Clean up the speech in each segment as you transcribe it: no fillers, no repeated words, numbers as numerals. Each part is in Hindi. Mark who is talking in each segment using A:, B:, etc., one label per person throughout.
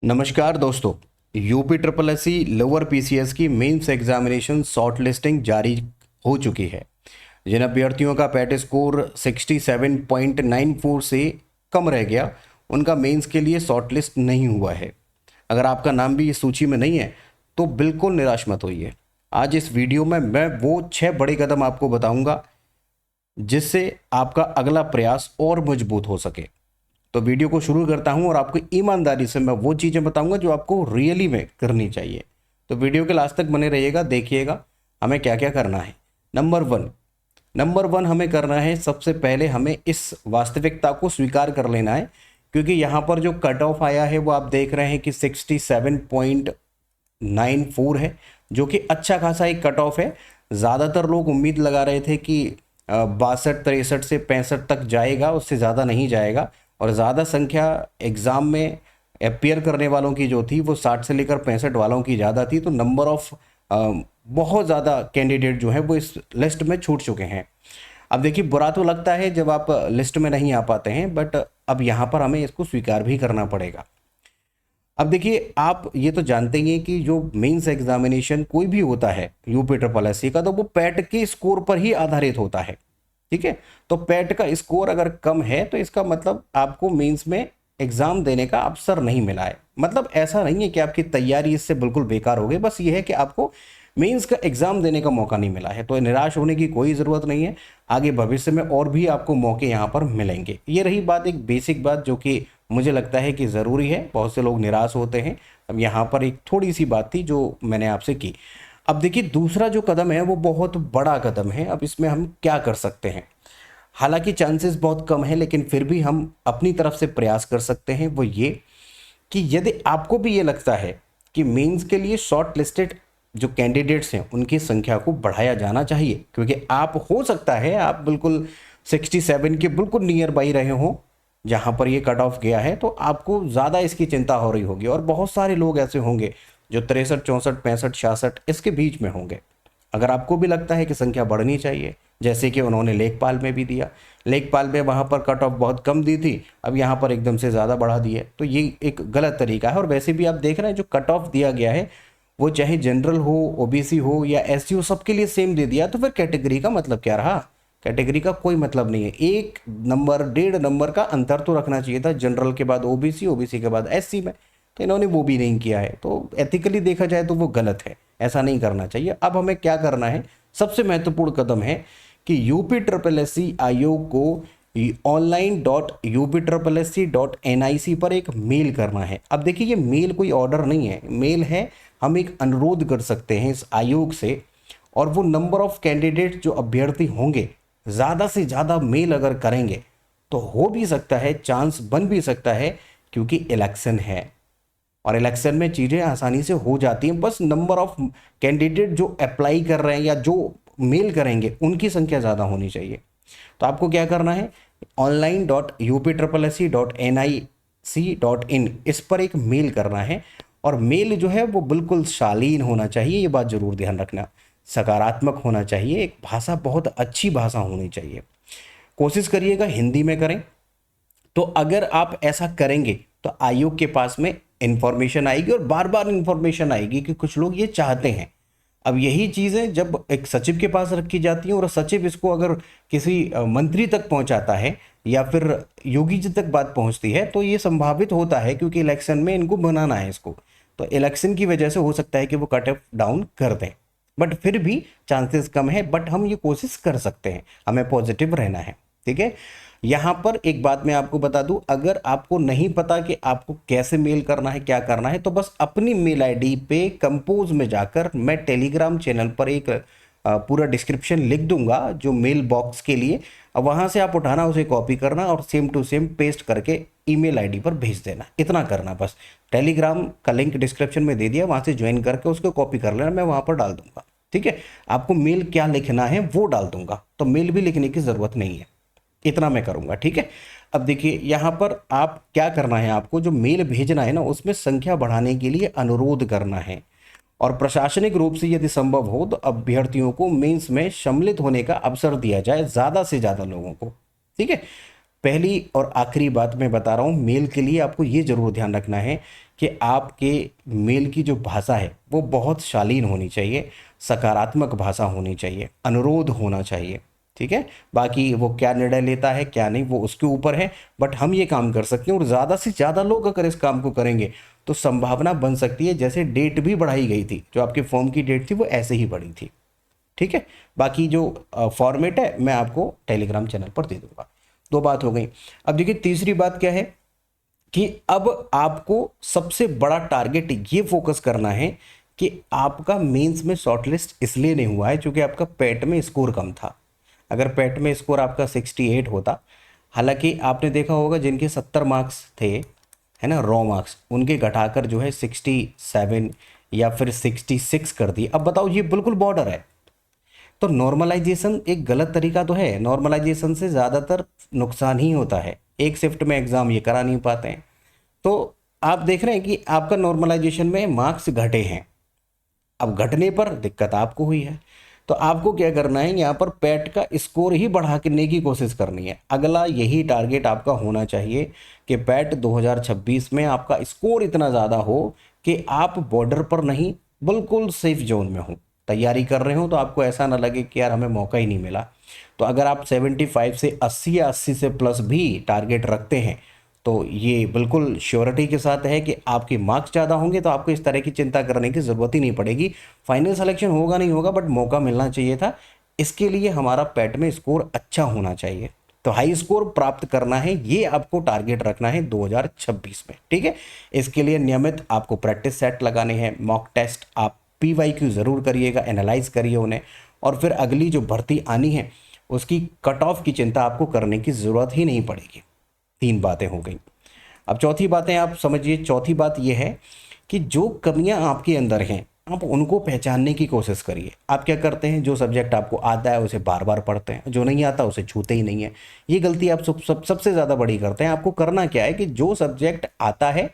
A: नमस्कार दोस्तों। UP triple S C lower PCS की मेंस एग्जामिनेशन शॉर्ट लिस्टिंग जारी हो चुकी है। जिन अभ्यर्थियों का पैट स्कोर 67.94 से कम रह गया उनका मेंस के लिए शॉर्ट लिस्ट नहीं हुआ है। अगर आपका नाम भी इस सूची में नहीं है तो बिल्कुल निराश मत होइए। आज इस वीडियो में मैं वो 6 बड़े कदम आपको बताऊंगा जिससे आपका अगला प्रयास और मजबूत हो सके। तो वीडियो को शुरू करता हूं और आपको ईमानदारी से मैं वो चीज़ें बताऊंगा जो आपको रियली में करनी चाहिए। तो वीडियो के लास्ट तक बने रहिएगा, देखिएगा हमें क्या क्या करना है। नंबर वन हमें करना है, सबसे पहले हमें इस वास्तविकता को स्वीकार कर लेना है, क्योंकि यहाँ पर जो कट ऑफ आया है वो आप देख रहे हैं कि 67.94 है, जो कि अच्छा खासा एक कट ऑफ है। ज़्यादातर लोग उम्मीद लगा रहे थे कि 62, 63 से 65 तक जाएगा, उससे ज़्यादा नहीं जाएगा। और ज़्यादा संख्या एग्ज़ाम में अपियर करने वालों की जो थी वो 60 से लेकर 65 वालों की ज़्यादा थी। तो नंबर ऑफ बहुत ज़्यादा कैंडिडेट जो हैं वो इस लिस्ट में छूट चुके हैं। अब देखिए, बुरा तो लगता है जब आप लिस्ट में नहीं आ पाते हैं, बट अब यहाँ पर हमें इसको स्वीकार भी करना पड़ेगा। अब देखिए, आप ये तो जानते ही हैं कि जो मेंस एग्जामिनेशन कोई भी होता है यूपी ट्रिपल एस सी का, तो वो पैट के स्कोर पर ही आधारित होता है। ठीक है, तो पैट का स्कोर अगर कम है तो इसका मतलब आपको मेंस में एग्जाम देने का अवसर नहीं मिला है। मतलब ऐसा नहीं है कि आपकी तैयारी इससे बिल्कुल बेकार हो गई, बस ये है कि आपको मेंस का एग्जाम देने का मौका नहीं मिला है। तो निराश होने की कोई ज़रूरत नहीं है, आगे भविष्य में और भी आपको मौके यहाँ पर मिलेंगे। ये रही बात, एक बेसिक बात जो कि मुझे लगता है कि ज़रूरी है। बहुत से लोग निराश होते हैं। अब यहाँ पर एक थोड़ी सी बात थी जो मैंने आपसे की। अब देखिए, दूसरा जो कदम है वो बहुत बड़ा कदम है। अब इसमें हम क्या कर सकते हैं? हालांकि चांसेस बहुत कम है, लेकिन फिर भी हम अपनी तरफ से प्रयास कर सकते हैं। वो ये कि यदि आपको भी ये लगता है कि मेंस के लिए शॉर्ट लिस्टेड जो कैंडिडेट्स हैं उनकी संख्या को बढ़ाया जाना चाहिए, क्योंकि आप हो सकता है आप बिल्कुल 67 के बिल्कुल नियर बाई रहे हों जहाँ पर ये कट ऑफ गया है, तो आपको ज़्यादा इसकी चिंता हो रही होगी। और बहुत सारे लोग ऐसे होंगे जो 63, 64, 65, 66 इसके बीच में होंगे। अगर आपको भी लगता है कि संख्या बढ़नी चाहिए, जैसे कि उन्होंने लेखपाल में भी दिया, लेखपाल में वहाँ पर कट ऑफ बहुत कम दी थी, अब यहाँ पर एकदम से ज़्यादा बढ़ा दी है, तो ये एक गलत तरीका है। और वैसे भी आप देख रहे हैं जो कट ऑफ दिया गया है वो चाहे जनरल हो, ओबीसी हो या एससी हो, सबके लिए सेम दे दिया। तो फिर कैटेगरी का मतलब क्या रहा? कैटेगरी का कोई मतलब नहीं है। 1 नंबर 1.5 नंबर का अंतर तो रखना चाहिए था, जनरल के बाद ओबीसी, ओबीसी के बाद एससी में। तो इन्होंने वो भी नहीं किया है, तो एथिकली देखा जाए तो वो गलत है, ऐसा नहीं करना चाहिए। अब हमें क्या करना है? सबसे महत्वपूर्ण कदम है कि यूपी ट्रिपल एस सी आयोग को online.upsc.nic पर एक मेल करना है। अब देखिए, ये मेल कोई ऑर्डर नहीं है, मेल है। हम एक अनुरोध कर सकते हैं इस आयोग से, और वो नंबर ऑफ कैंडिडेट जो अभ्यर्थी होंगे, ज़्यादा से ज़्यादा मेल अगर करेंगे तो हो भी सकता है, चांस बन भी सकता है, क्योंकि इलेक्शन है और इलेक्शन में चीज़ें आसानी से हो जाती हैं। बस नंबर ऑफ कैंडिडेट जो अप्लाई कर रहे हैं या जो मेल करेंगे उनकी संख्या ज़्यादा होनी चाहिए। तो आपको क्या करना है? online.upsc.nic.in इस पर एक मेल करना है। और मेल जो है वो बिल्कुल शालीन होना चाहिए, ये बात ज़रूर ध्यान रखना। सकारात्मक होना चाहिए, एक भाषा बहुत अच्छी भाषा होनी चाहिए। कोशिश करिएगा हिंदी में करें। तो अगर आप ऐसा करेंगे तो आयोग के पास में इंफॉर्मेशन आएगी, और बार बार इंफॉर्मेशन आएगी कि कुछ लोग ये चाहते हैं। अब यही चीज़ें जब एक सचिव के पास रखी जाती हैं और सचिव इसको अगर किसी मंत्री तक पहुंचाता है या फिर योगी जी तक बात पहुंचती है, तो ये संभावित होता है, क्योंकि इलेक्शन में इनको बनाना है इसको। तो इलेक्शन की वजह से हो सकता है कि वो कट ऑफ डाउन कर दें, बट फिर भी चांसेस कम है। बट हम ये कोशिश कर सकते हैं, हमें पॉजिटिव रहना है। ठीक है, यहाँ पर एक बात मैं आपको बता दूं, अगर आपको नहीं पता कि आपको कैसे मेल करना है, क्या करना है, तो बस अपनी मेल आईडी पे कंपोज में जाकर, मैं टेलीग्राम चैनल पर एक पूरा डिस्क्रिप्शन लिख दूंगा जो मेल बॉक्स के लिए। अब वहाँ से आप उठाना, उसे कॉपी करना और सेम टू सेम पेस्ट करके ईमेल आईडी पर भेज देना। इतना करना बस। टेलीग्राम का लिंक डिस्क्रिप्शन में दे दिया, वहाँ से ज्वाइन करके उसको कॉपी कर लेना, मैं वहाँ पर डाल दूंगा। ठीक है, आपको मेल क्या लिखना है वो डाल दूंगा, तो मेल भी लिखने की ज़रूरत नहीं है, इतना मैं करूंगा। ठीक है, अब देखिए यहाँ पर आप क्या करना है, आपको जो मेल भेजना है ना उसमें संख्या बढ़ाने के लिए अनुरोध करना है, और प्रशासनिक रूप से यदि संभव हो तो अभ्यर्थियों को मेंस में सम्मिलित होने का अवसर दिया जाए, ज़्यादा से ज़्यादा लोगों को। ठीक है, पहली और आखिरी बात मैं बता रहा हूँ, मेल के लिए आपको ये ज़रूर ध्यान रखना है कि आपके मेल की जो भाषा है वो बहुत शालीन होनी चाहिए, सकारात्मक भाषा होनी चाहिए, अनुरोध होना चाहिए। ठीक है, बाकी वो क्या निर्णय लेता है क्या नहीं वो उसके ऊपर है, बट हम ये काम कर सकते हैं। और ज़्यादा से ज़्यादा लोग अगर इस काम को करेंगे तो संभावना बन सकती है, जैसे डेट भी बढ़ाई गई थी, जो आपके फॉर्म की डेट थी वो ऐसे ही बढ़ी थी। ठीक है, बाकी जो फॉर्मेट है मैं आपको टेलीग्राम चैनल पर दे दूंगा। दो बात हो गई। अब देखिए तीसरी बात क्या है कि अब आपको सबसे बड़ा टारगेट ये फोकस करना है कि आपका मेंस में शॉर्टलिस्ट इसलिए नहीं हुआ है क्योंकि आपका पेट में स्कोर कम था। अगर पेट में स्कोर आपका 68 होता, हालांकि आपने देखा होगा जिनके 70 मार्क्स थे, है ना, रॉ मार्क्स, उनके घटाकर जो है 67 या फिर 66 कर दिए। अब बताओ ये बिल्कुल बॉर्डर है। तो नॉर्मलाइजेशन एक गलत तरीका तो है, नॉर्मलाइजेशन से ज़्यादातर नुकसान ही होता है, एक शिफ्ट में एग्ज़ाम ये करा नहीं पाते हैं। तो आप देख रहे हैं कि आपका नॉर्मलाइजेशन में मार्क्स घटे हैं, अब घटने पर दिक्कत आपको हुई है। तो आपको क्या करना है, यहाँ पर पैट का स्कोर ही बढ़ाने की कोशिश करनी है। अगला यही टारगेट आपका होना चाहिए कि पैट 2026 में आपका स्कोर इतना ज़्यादा हो कि आप बॉर्डर पर नहीं, बिल्कुल सेफ जोन में हो। तैयारी कर रहे हो तो आपको ऐसा ना लगे कि यार हमें मौका ही नहीं मिला। तो अगर आप 75 से 80 या 80 से प्लस भी टारगेट रखते हैं तो ये बिल्कुल श्योरिटी के साथ है कि आपके मार्क्स ज़्यादा होंगे, तो आपको इस तरह की चिंता करने की ज़रूरत ही नहीं पड़ेगी। फाइनल सिलेक्शन होगा नहीं होगा, बट मौका मिलना चाहिए था। इसके लिए हमारा पैट में स्कोर अच्छा होना चाहिए, तो हाई स्कोर प्राप्त करना है, ये आपको टारगेट रखना है 2026 में। ठीक है, इसके लिए नियमित आपको प्रैक्टिस सेट लगाने हैं, मॉक टेस्ट आप PYQ ज़रूर करिएगा, एनालाइज करिए उन्हें, और फिर अगली जो भर्ती आनी है उसकी कट ऑफ की चिंता आपको करने की ज़रूरत ही नहीं पड़ेगी। तीन बातें हो गई। अब चौथी बातें आप समझिए। चौथी बात यह है कि जो कमियां आपके अंदर हैं आप उनको पहचानने की कोशिश करिए। आप क्या करते हैं, जो सब्जेक्ट आपको आता है उसे बार बार पढ़ते हैं, जो नहीं आता उसे छूते ही नहीं है। ये गलती आप सबसे ज़्यादा बड़ी करते हैं। आपको करना क्या है कि जो सब्जेक्ट आता है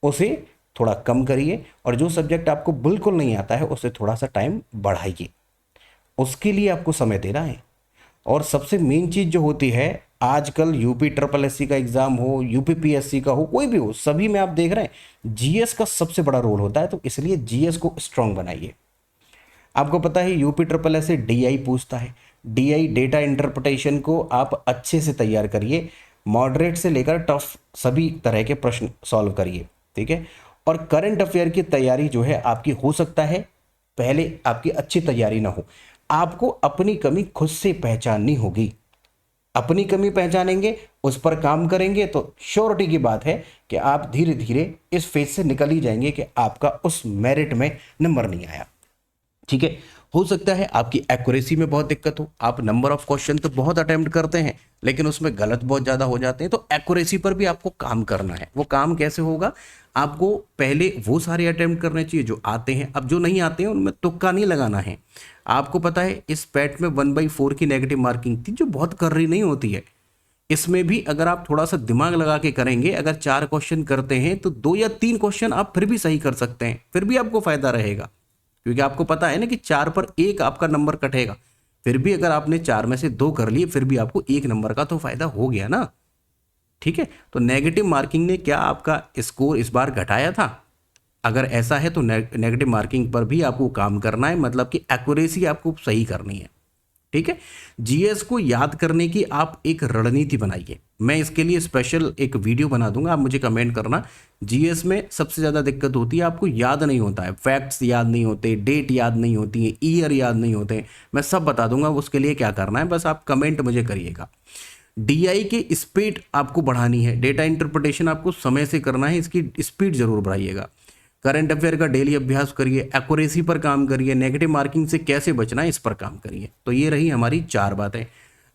A: उसे थोड़ा कम करिए, और जो सब्जेक्ट आपको बिल्कुल नहीं आता है उसे थोड़ा सा टाइम बढ़ाइए। उसके लिए आपको समय देना है। और सबसे मेन चीज़ जो होती है, आजकल UP SSC का एग्ज़ाम हो, UP PSC का हो, कोई भी हो, सभी में आप देख रहे हैं GS का सबसे बड़ा रोल होता है। तो इसलिए GS को स्ट्रांग बनाइए। आपको पता है UP SSS से DI पूछता है। DI डेटा इंटरप्रिटेशन को आप अच्छे से तैयार करिए, मॉडरेट से लेकर टफ सभी तरह के प्रश्न सॉल्व करिए। ठीक है, और करंट अफेयर की तैयारी जो है आपकी, हो सकता है पहले आपकी अच्छी तैयारी ना हो, आपको अपनी कमी खुद से पहचाननी होगी। अपनी कमी पहचानेंगे, उस पर काम करेंगे, तो श्योरिटी की बात है कि आप धीरे धीरे इस फेज से निकल ही जाएंगे कि आपका उस मेरिट में नंबर नहीं आया। ठीक है, हो सकता है आपकी एक्यूरेसी में बहुत दिक्कत हो, आप नंबर ऑफ क्वेश्चन तो बहुत अटेम्प्ट करते हैं लेकिन उसमें गलत बहुत ज़्यादा हो जाते हैं। तो एक्यूरेसी पर भी आपको काम करना है। वो काम कैसे होगा, आपको पहले वो सारे अटेम्प्ट करने चाहिए जो आते हैं। अब जो नहीं आते हैं उनमें तुक्का नहीं लगाना है। आपको पता है इस पैट में 1/4 की नेगेटिव मार्किंग थी, जो बहुत कर्री नहीं होती है। इसमें भी अगर आप थोड़ा सा दिमाग लगा के करेंगे, अगर 4 क्वेश्चन करते हैं तो 2 या 3 क्वेश्चन आप फिर भी सही कर सकते हैं, फिर भी आपको फायदा रहेगा। क्योंकि आपको पता है ना कि 4 पर 1 आपका नंबर कटेगा। फिर भी अगर आपने 4 में से 2 कर लिए, फिर भी आपको 1 नंबर का तो फायदा हो गया ना। ठीक है, तो नेगेटिव मार्किंग ने क्या आपका स्कोर इस बार घटाया था? अगर ऐसा है तो नेगेटिव मार्किंग पर भी आपको काम करना है, मतलब कि एक्यूरेसी आपको सही करनी है। ठीक है, GS को याद करने की आप एक रणनीति बनाइए। मैं इसके लिए स्पेशल एक वीडियो बना दूंगा, आप मुझे कमेंट करना। GS में सबसे ज़्यादा दिक्कत होती है, आपको याद नहीं होता है, फैक्ट्स याद नहीं होते, डेट याद नहीं होती है, ईयर याद नहीं होते। मैं सब बता दूंगा उसके लिए क्या करना है, बस आप कमेंट मुझे करिएगा। DI की स्पीड आपको बढ़ानी है, डेटा इंटरप्रिटेशन आपको समय से करना है, इसकी स्पीड जरूर बढ़ाइएगा। करंट अफेयर का डेली अभ्यास करिए, एक्यूरेसी पर काम करिए, नेगेटिव मार्किंग से कैसे बचना है इस पर काम करिए। तो ये रही हमारी 4 बातें।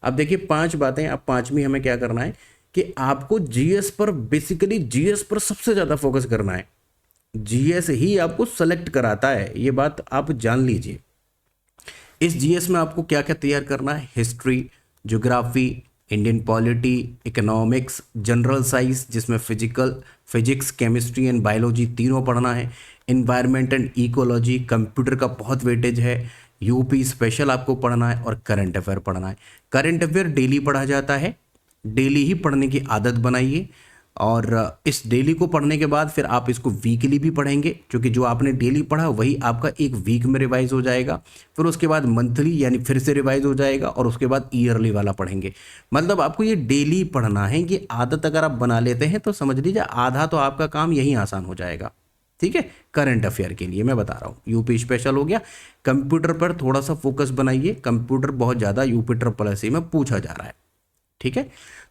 A: अब देखिए 5 बातें। अब 5वीं हमें क्या करना है कि आपको GS पर, बेसिकली GS पर सबसे ज़्यादा फोकस करना है। GS ही आपको सेलेक्ट कराता है, ये बात आप जान लीजिए। इस GS में आपको क्या क्या तैयार करना है, history, geography, Indian polity, economics, general science जिसमें फिजिक्स, केमिस्ट्री एंड बायोलॉजी तीनों पढ़ना है, इन्वायरमेंट एंड इकोलॉजी, कंप्यूटर का बहुत वेटेज है, UP स्पेशल आपको पढ़ना है, और करंट अफेयर पढ़ना है। करंट अफेयर डेली पढ़ा जाता है, डेली ही पढ़ने की आदत बनाइए। और इस डेली को पढ़ने के बाद फिर आप इसको वीकली भी पढ़ेंगे, क्योंकि जो आपने डेली पढ़ा वही आपका एक वीक में रिवाइज हो जाएगा। फिर उसके बाद मंथली यानी फिर से रिवाइज हो जाएगा, और उसके बाद ईयरली वाला पढ़ेंगे। मतलब आपको ये डेली पढ़ना है। ये आदत अगर आप बना लेते हैं तो समझ लीजिए आधा तो आपका काम यही आसान हो जाएगा। ठीक है, करंट अफेयर के लिए मैं बता रहा हूँ। यूपी स्पेशल हो गया। कंप्यूटर पर थोड़ा सा फोकस बनाइए। कंप्यूटर बहुत ज़्यादा यूपी ट्रिपल एस में पूछा जा रहा है। ठीक है,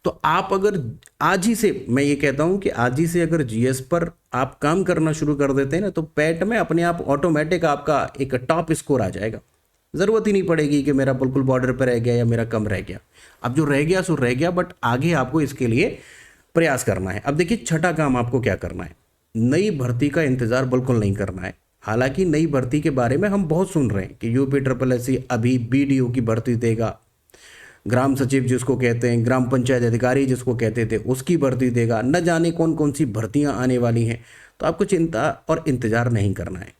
A: तो आप अगर आज ही से, मैं ये कहता हूं कि आज ही से अगर जीएस पर आप काम करना शुरू कर देते हैं ना, तो पैट में अपने आप ऑटोमेटिक आपका एक टॉप स्कोर आ जाएगा। ज़रूरत ही नहीं पड़ेगी कि मेरा बिल्कुल बॉर्डर पर रह गया या मेरा कम रह गया। अब जो रह गया सो रह गया, बट आगे आपको इसके लिए प्रयास करना है। अब देखिए, छठा काम आपको क्या करना है। नई भर्ती का इंतज़ार बिल्कुल नहीं करना है। हालांकि नई भर्ती के बारे में हम बहुत सुन रहे हैं कि यूपी ट्रिपल एस अभी बीडीओ की भर्ती देगा, ग्राम सचिव जिसको कहते हैं, ग्राम पंचायत अधिकारी जिसको कहते थे, उसकी भर्ती देगा, न जाने कौन कौन सी भर्तियां आने वाली हैं। तो आपको चिंता और इंतज़ार नहीं करना है।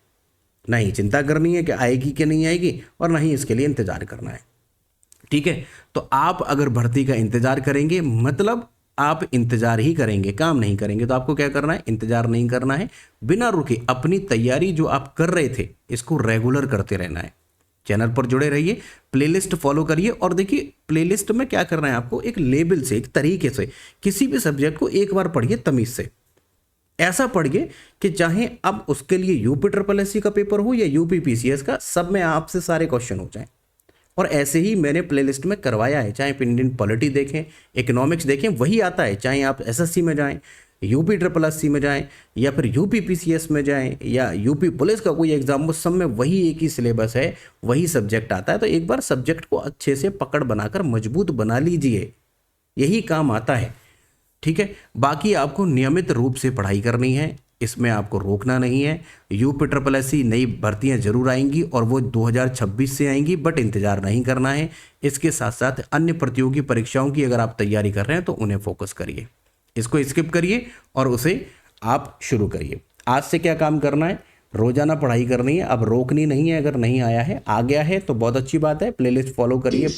A: ना ही चिंता करनी है कि आएगी कि नहीं आएगी, और ना ही इसके लिए इंतज़ार करना है। ठीक है, तो आप अगर भर्ती का इंतज़ार करेंगे मतलब आप इंतज़ार ही करेंगे, काम नहीं करेंगे। तो आपको क्या करना है, इंतज़ार नहीं करना है। बिना रुके अपनी तैयारी जो आप कर रहे थे इसको रेगुलर करते रहना है। चैनल पर जुड़े रहिए, प्लेलिस्ट फॉलो करिए। और देखिए, प्लेलिस्ट में क्या करना है आपको, एक लेवल से, एक तरीके से किसी भी सब्जेक्ट को एक बार पढ़िए तमीज से। ऐसा पढ़िए कि चाहे अब उसके लिए यूपी ट्रिपल एससी का पेपर हो या यूपी पीसीएस का, सब में आपसे सारे क्वेश्चन हो जाएं। और ऐसे ही मैंने प्लेलिस्ट में करवाया है। चाहे इंडियन पॉलिटी देखें, इकोनॉमिक्स देखें, वही आता है। चाहे आप एसएससी में जाएं, यूपी ट्रिपल एससी में जाएं, या फिर यूपी पीसीएस में जाएं, या यूपी पुलिस का कोई एग्जाम, उस सब में वही एक ही सिलेबस है, वही सब्जेक्ट आता है। तो एक बार सब्जेक्ट को अच्छे से पकड़ बनाकर मजबूत बना लीजिए, यही काम आता है। ठीक है, बाकी आपको नियमित रूप से पढ़ाई करनी है, इसमें आपको रोकना नहीं है। यूपी ट्रिपल एससी नई भर्तियां जरूर आएंगी, और वो 2026 से आएंगी, बट इंतज़ार नहीं करना है। इसके साथ साथ अन्य प्रतियोगी परीक्षाओं की अगर आप तैयारी कर रहे हैं तो उन्हें फोकस करिए, इसको स्किप करिए और उसे आप शुरू करिए। आज से क्या काम करना है, रोजाना पढ़ाई करनी है, अब रोकनी नहीं है। अगर नहीं आया है, आ गया है तो बहुत अच्छी बात है। प्लेलिस्ट फॉलो करिए,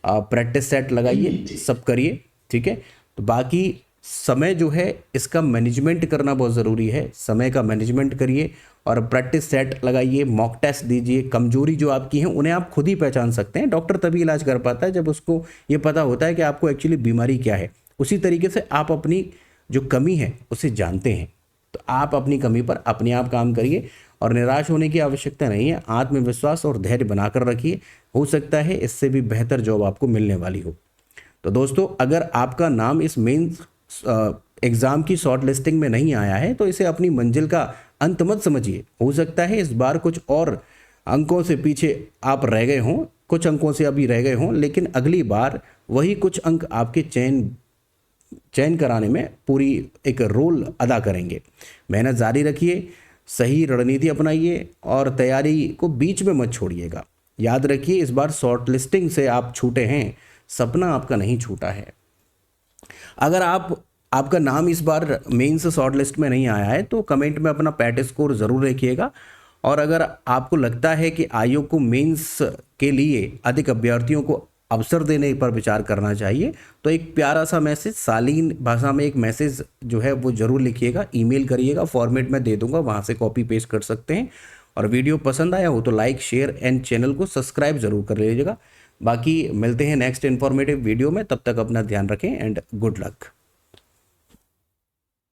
A: प्रैक्टिस सेट लगाइए, सब करिए। ठीक है, तो बाकी समय जो है इसका मैनेजमेंट करना बहुत ज़रूरी है। समय का मैनेजमेंट करिए और प्रैक्टिस सेट लगाइए, मॉक टेस्ट दीजिए। कमजोरी जो आपकी है उन्हें आप खुद ही पहचान सकते हैं। डॉक्टर तभी इलाज कर पाता है जब उसको ये पता होता है कि आपको एक्चुअली बीमारी क्या है। उसी तरीके से आप अपनी जो कमी है उसे जानते हैं, तो आप अपनी कमी पर अपने आप काम करिए और निराश होने की आवश्यकता नहीं है। आत्मविश्वास और धैर्य बनाकर रखिए, हो सकता है इससे भी बेहतर जॉब आपको मिलने वाली हो। तो दोस्तों, अगर आपका नाम इस मेंस एग्ज़ाम की शॉर्ट लिस्टिंग में नहीं आया है तो इसे अपनी मंजिल का अंत मत समझिए। हो सकता है इस बार कुछ और अंकों से पीछे आप रह गए हों, कुछ अंकों से अभी रह गए हों, लेकिन अगली बार वही कुछ अंक आपके चयन कराने में पूरी एक रोल अदा करेंगे। मेहनत जारी रखिए, सही रणनीति अपनाइए और तैयारी को बीच में मत छोड़िएगा। याद रखिए, इस बार शॉर्ट लिस्टिंग से आप छूटे हैं, सपना आपका नहीं छूटा है। अगर आपका नाम इस बार मेंस शॉर्ट लिस्ट में नहीं आया है तो कमेंट में अपना पैट स्कोर ज़रूर लिखिएगा। और अगर आपको लगता है कि आयोग को मेंस के लिए अधिक अभ्यर्थियों को अवसर देने पर विचार करना चाहिए तो एक प्यारा सा मैसेज, शालीन भाषा में एक मैसेज जो है वो ज़रूर लिखिएगा, ईमेल करिएगा, फॉर्मेट में दे दूंगा, वहाँ से कॉपी पेस्ट कर सकते हैं। और वीडियो पसंद आया हो तो लाइक, शेयर एंड चैनल को सब्सक्राइब ज़रूर कर लीजिएगा। बाकी मिलते हैं नेक्स्ट इन्फॉर्मेटिव वीडियो में, तब तक अपना ध्यान रखें एंड गुड लक।